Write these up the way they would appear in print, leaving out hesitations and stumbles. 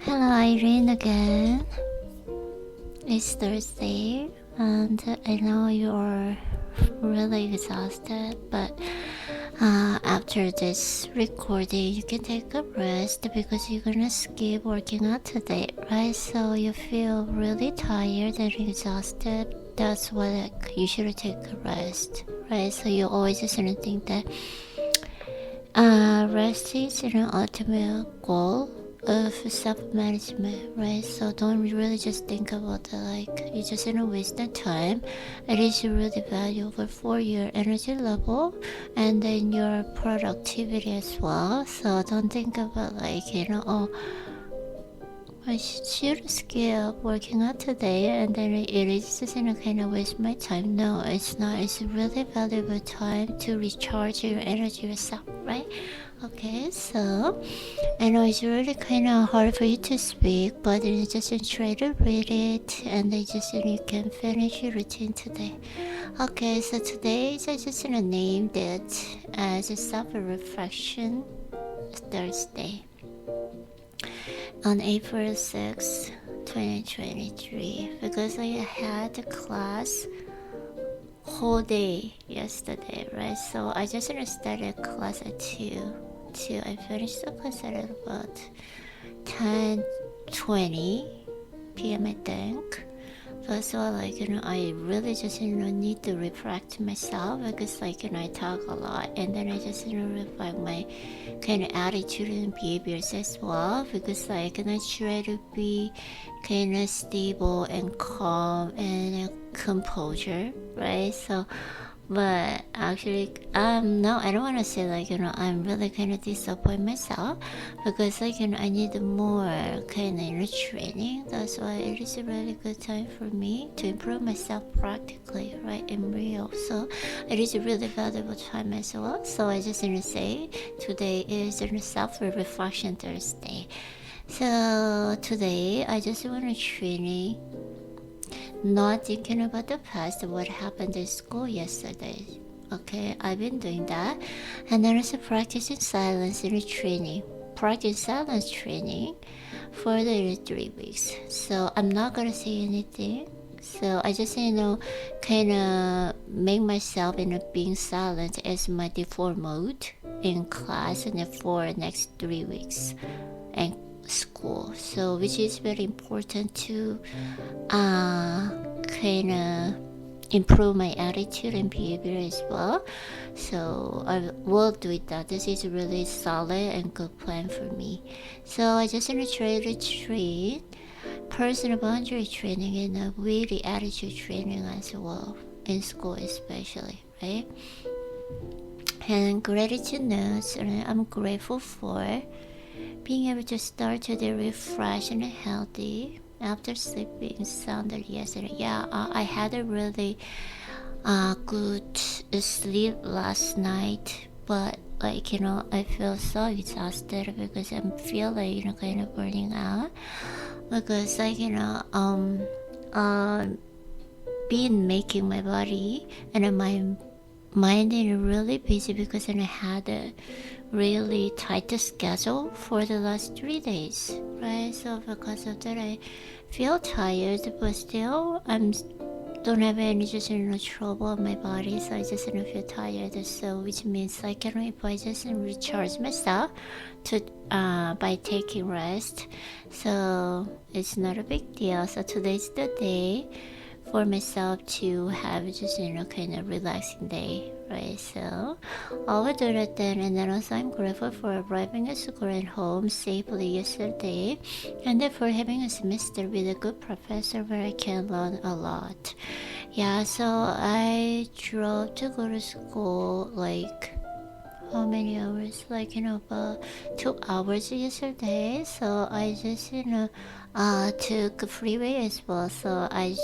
Hello, Irene again. It's Thursday, and I know you're really exhausted, but after this recording, you can take a rest because you're gonna skip working out today, right? So you feel really tired and exhausted. That's why you should take a rest, right? So you always just think that rest is an ultimate goal of self-management, right? So don't really just think about it like you just waste the time. It is really valuable for your energy level and then your productivity as well. So don't think about like, oh, I should skip working out today and then it is just kind of waste my time. No, it's not. It's really valuable time to recharge your energy yourself, right? Okay, so I know it's really kind of hard for you to speak, but you just try to read it and then just you can finish your routine today. Okay, so today I just named it as a self-reflection Thursday on April 6, 2023, because I had a class whole day yesterday, right? So I just started class at 2. I finished the class at about 10:20 p.m. I think. But so I really just need to reflect myself because I talk a lot and then I just reflect my kind of attitude and behaviors as well because I try to be kind of stable and calm and composure, right? So but actually no, I don't want to say I'm really kind of disappointed myself because I need more kind of training. That's why it is a really good time for me to improve myself practically, right, in real. So it is a really valuable time as well. So I just want to say today is a self-reflection Thursday. So today I just want to training, not thinking about the past, what happened in school yesterday. Okay, I've been doing that. And then also practicing silence in training. Practice silence training for the 3 weeks. So I'm not gonna say anything. So I just kind of make myself being silent as my default mode in class and for next 3 weeks and school. So which is very important to kind of improve my attitude and behavior as well. So I will do it. That this is really solid and good plan for me. So I just want to try to train personal boundary training and a weighty attitude training as well in school especially, right? And gratitude notes, and I'm grateful for being able to start today refreshed and healthy after sleeping soundly yesterday. Yeah, I had a really good sleep last night, but I feel so exhausted because I'm feeling kind of burning out because been making my body and my mind really busy because I had a really tight schedule for the last 3 days, right? So because of that I feel tired, but still don't have any trouble in my body, so I just feel tired. So which means if I just recharge myself to by taking rest, so it's not a big deal. So today's the day for myself to have just kind of relaxing day, right? So I will do that then, and then also I'm grateful for arriving at school and home safely yesterday, and then for having a semester with a good professor where I can learn a lot. Yeah, so I drove to go to school how many hours? About 2 hours yesterday. So I just took a freeway as well. So I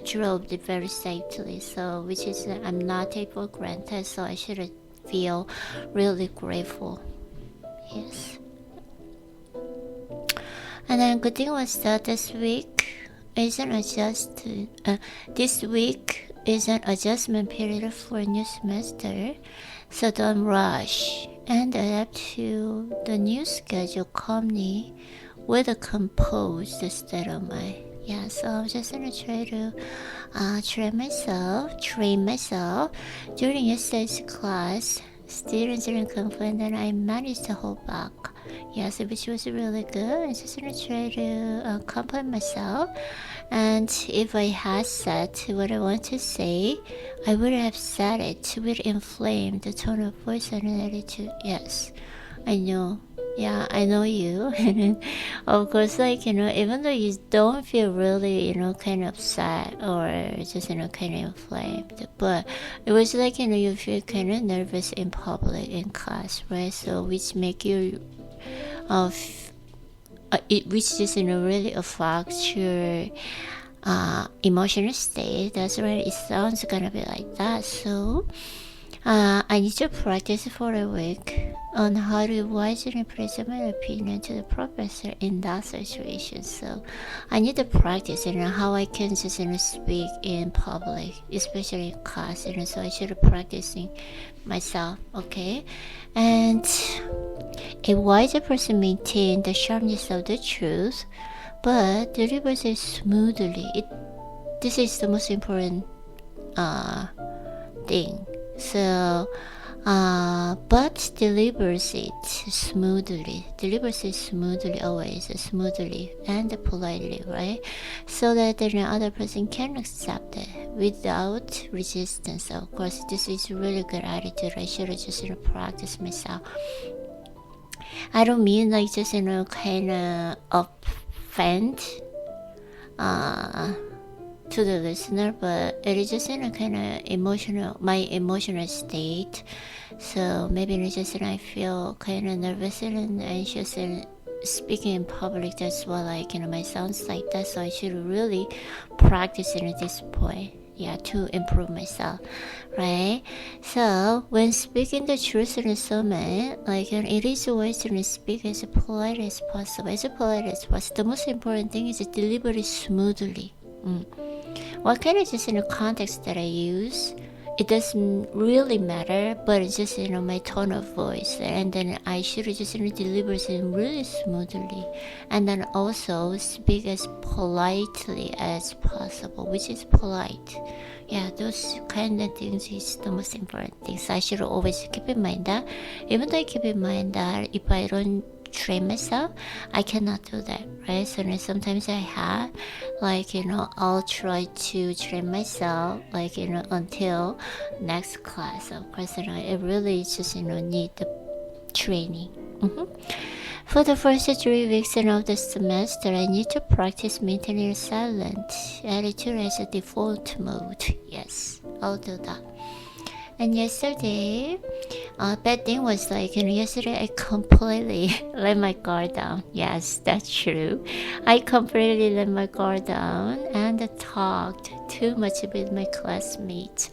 drove it very safely. So which is I'm not take for granted. So I should feel really grateful. Yes. And then good thing was that this week is an adjustment period for a new semester. So don't rush and adapt to the new schedule calmly with a composed state of mind. Yeah, so I'm just gonna try to train myself. During yesterday's class, students didn't complain and I managed to hold back. Yes, which was really good. I'm just gonna try to compliment myself. And if I had said what I want to say, I would have said it with inflamed the tone of voice and attitude. Yes, I know. Yeah, I know you. And of course, like, even though you don't feel really, kind of upset or just, kind of inflamed, but it was like, you feel kind of nervous in public, in class, right? So, which make you, which just, really affects your emotional state. That's right, it sounds gonna be like that. So, I need to practice for a week on how to wisely present my opinion to the professor in that situation. So I need to practice how I can just speak in public, especially in class. So I should practicing myself, okay? And a wise person maintains the sharpness of the truth, but delivers it smoothly. This is the most important thing. So, but delivers it smoothly, always smoothly and politely, right? So that the other person can accept it without resistance. Of course, this is a really good attitude. I should just practice myself. I don't mean like just kind of offend to the listener, but it is just in a kind of my emotional state. So maybe it's just I feel kind of nervous and anxious and speaking in public. That's why my sounds like that. So I should really practice it at this point. Yeah, to improve myself, right? So when speaking the truth in a sermon, it is always to speak as polite as possible. The most important thing is to deliver it smoothly. What kind of just in the context that I use, it doesn't really matter, but it's just my tone of voice, and then I should just deliver it really smoothly, and then also speak as politely as possible, which is polite. Yeah, those kind of things is the most important things. I should always keep in mind that, even though I keep in mind that if I don't train myself, I cannot do that, right? So sometimes I have I'll try to train myself until next class. Of course, it really just need the training. For the first 3 weeks of the semester, I need to practice maintaining a silent attitude as a default mode. Yes, I'll do that. And yesterday, bad thing was yesterday I completely let my guard down. Yes, that's true. I completely let my guard down and talked too much with my classmates.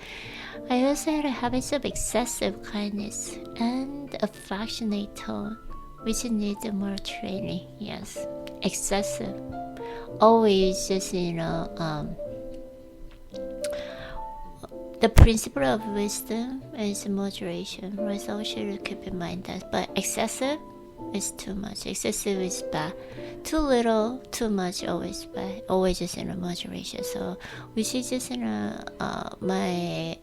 I also had a habit of excessive kindness and affectionate tone, which needed more training. Yes, excessive. Always just, the principle of wisdom is moderation, right? So we should keep in mind that. But excessive is too much. Excessive is bad. Too little, too much, always bad. Always just in a moderation. So we should just my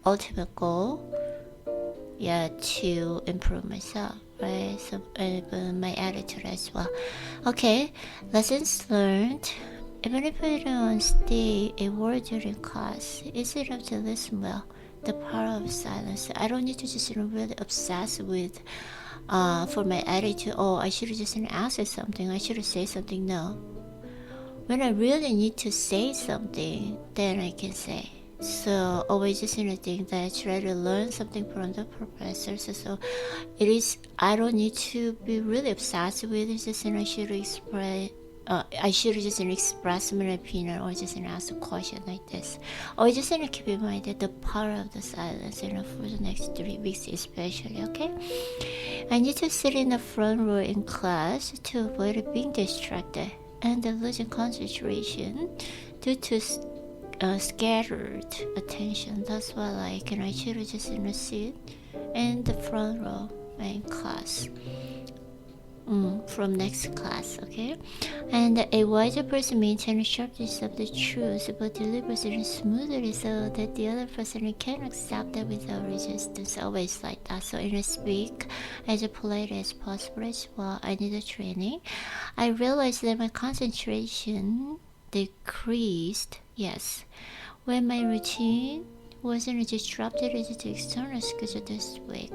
ultimate goal, to improve myself, right? So my attitude as well. Okay, lessons learned. Even if I don't say a word during class, it's enough to listen well. The power of silence. I don't need to just really obsess with for my attitude. Oh, I should just ask something. I should say something. No. When I really need to say something, then I can say. So always just think that I try to learn something from the professors. So it is. I don't need to be really obsessed with it. Just I should express. I should just express my opinion or just ask a question like this. Or just keep in mind that the power of the silence for the next 3 weeks especially, okay? I need to sit in the front row in class to avoid being distracted and losing concentration due to scattered attention. That's why I should just sit in the front row in class. from next class, okay? And a wiser person maintains sharpness of the truth, but delivers it smoothly so that the other person can accept it without resistance. Always like that. So in a speak as polite as possible as well. I need a training. I realized that my concentration decreased, yes, when my routine wasn't disrupted due to external schedule this week.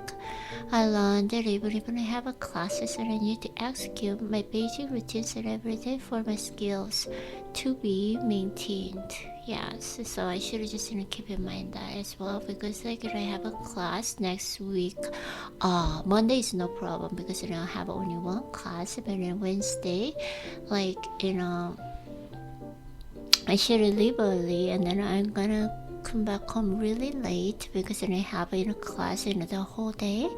I learned that even if I have a classes and I need to execute my basic routines every day for my skills to be maintained. Yes, so I should just keep in mind that as well, because like if I have a class next week, Monday is no problem because I have only one class, but then Wednesday, like I should leave early and then I'm gonna come back home really late because I have a class the whole day.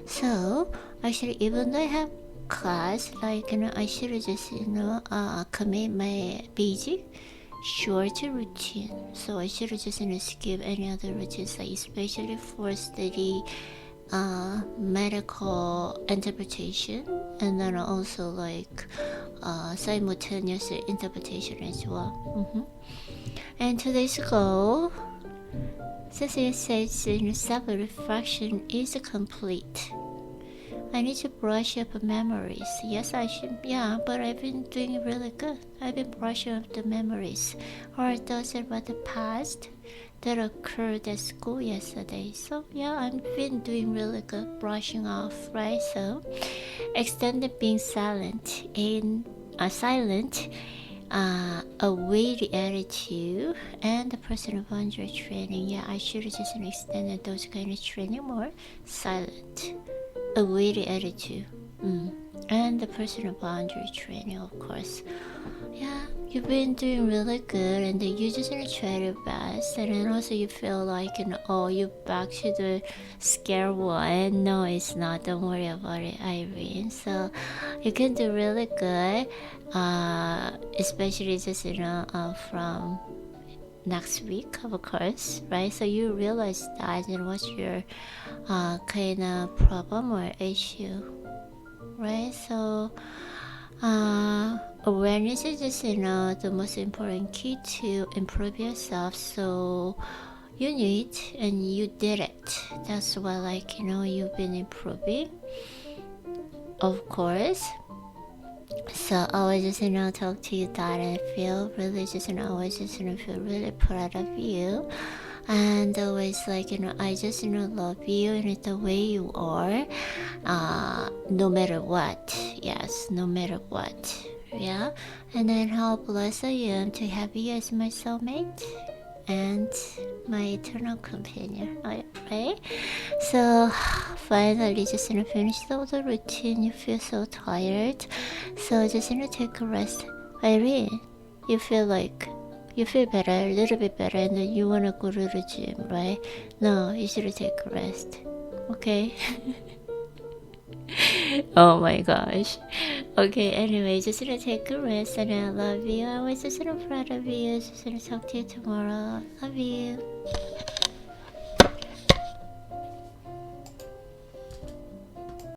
So I should, even though I have class, like I should just commit my busy short routine. So I should just skip any other routines, like especially for study medical interpretation, and then also like simultaneous interpretation as well. And today's goal, Cecilia says, self-reflection is complete. I need to brush up memories. Yes, I should. Yeah, but I've been doing really good. I've been brushing up the memories or thoughts about the past that occurred at school yesterday. So yeah, I've been doing really good brushing off, right? So extended being silent a weighty attitude and the personal boundary training. Yeah, I should have just extended those kind of training more. Silent, a weighty attitude, and the personal boundary training, of course. Yeah, you've been doing really good, and then you just try your best, and then also you feel like you're back to the scare one. No, it's not. Don't worry about it, Irene. So you can do really good, especially just from next week, of course, right? So you realize that and what's your kind of problem or issue, right? So awareness is just the most important key to improve yourself. So you knew it and you did it. That's why you've been improving, of course. So I was just talk to you that I feel really always feel really proud of you, and always I just love you and the way you are, no matter what. Yes, no matter what. Yeah, and then how blessed I am to have you as my soulmate and my eternal companion, right? So finally just finished all the routine. You feel so tired, so just take a rest. Irene, you feel better, a little bit better, and then you want to go to the gym, right? No, you should take a rest, okay? Oh my gosh. Okay, anyway, just take a rest, and I love you. I was just proud of you. Just talk to you tomorrow. Love you.